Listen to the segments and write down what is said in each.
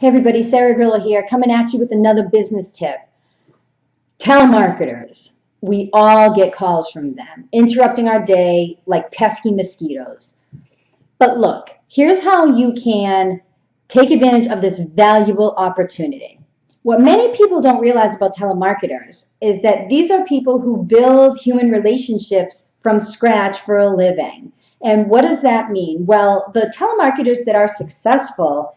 Hey everybody, Sarah Grillo here, coming at you with another business tip. Telemarketers. We all get calls from them, interrupting our day like pesky mosquitoes. But look, here's how you can take advantage of this valuable opportunity. What many people don't realize about telemarketers is that these are people who build human relationships from scratch for a living. And what does that mean? Well, the telemarketers that are successful,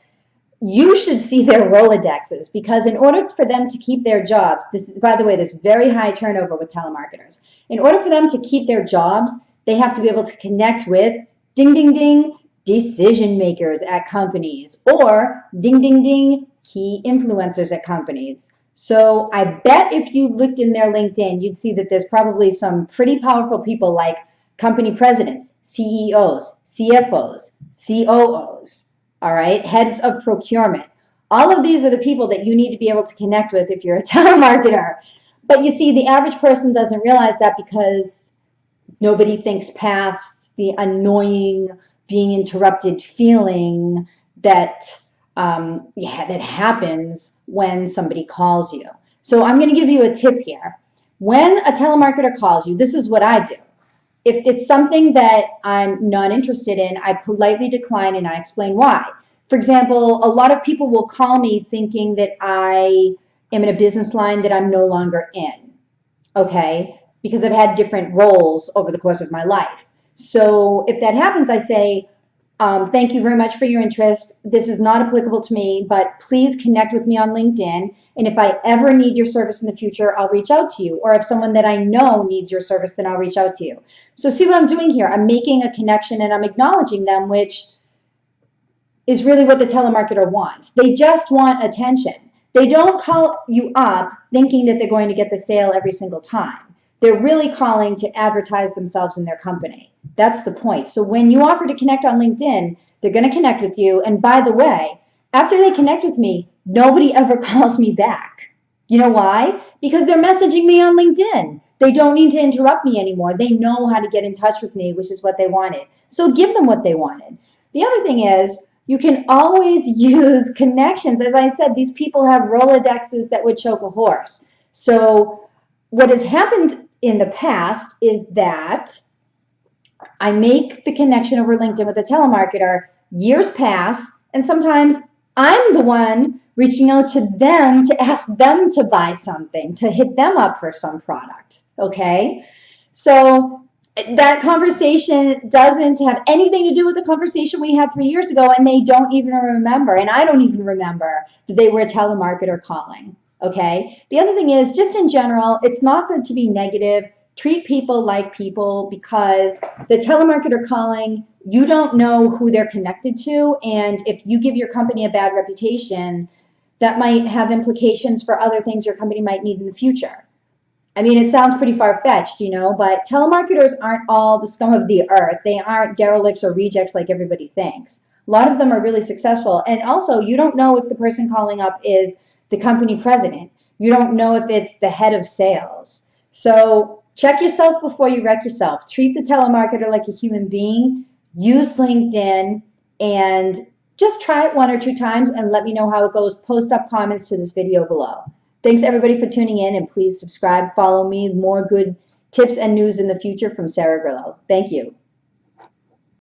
you should see their Rolodexes, because in order for them to keep their jobs, this is, by the way, there's very high turnover with telemarketers. In order for them to keep their jobs, they have to be able to connect with ding, ding, ding, decision makers at companies, or ding, ding, ding, key influencers at companies. So I bet if you looked in their LinkedIn, you'd see that there's probably some pretty powerful people like company presidents, CEOs, CFOs, COOs, all right, heads of procurement. All of these are the people that you need to be able to connect with if you're a telemarketer. But you see, the average person doesn't realize that because nobody thinks past the annoying, being interrupted feeling that that happens when somebody calls you. So I'm going to give you a tip here. When a telemarketer calls you, this is what I do. If it's something that I'm not interested in, I politely decline and I explain why. For example, a lot of people will call me thinking that I am in a business line that I'm no longer in, okay? Because I've had different roles over the course of my life. So if that happens, I say, thank you very much for your interest. This is not applicable to me, but please connect with me on LinkedIn. And if I ever need your service in the future, I'll reach out to you. Or if someone that I know needs your service, then I'll reach out to you. So see what I'm doing here? I'm making a connection and I'm acknowledging them, which is really what the telemarketer wants. They just want attention. They don't call you up thinking that they're going to get the sale every single time. They're really calling to advertise themselves and their company. That's the point. So when you offer to connect on LinkedIn, they're going to connect with you. And by the way, after they connect with me, nobody ever calls me back. You know why? Because they're messaging me on LinkedIn. They don't need to interrupt me anymore. They know how to get in touch with me, which is what they wanted. So give them what they wanted. The other thing is, you can always use connections. As I said, these people have Rolodexes that would choke a horse. So what has happened in the past is that I make the connection over LinkedIn with a telemarketer, years pass, and sometimes I'm the one reaching out to them to ask them to buy something, to hit them up for some product, okay? So that conversation doesn't have anything to do with the conversation we had 3 years ago, and they don't even remember, and I don't even remember that they were a telemarketer calling, okay? The other thing is, just in general, it's not good to be negative. Treat people like people, because the telemarketer calling, you don't know who they're connected to, and if you give your company a bad reputation, that might have implications for other things your company might need in the future. I mean, it sounds pretty far-fetched, you know, but telemarketers aren't all the scum of the earth. They aren't derelicts or rejects like everybody thinks. A lot of them are really successful. And also, you don't know if the person calling up is the company president. You don't know if it's the head of sales. So check yourself before you wreck yourself. Treat the telemarketer like a human being. Use LinkedIn and just try it 1 or 2 times and let me know how it goes. Post up comments to this video below. Thanks everybody for tuning in, and please subscribe, follow me, more good tips and news in the future from Sarah Grillo. Thank you.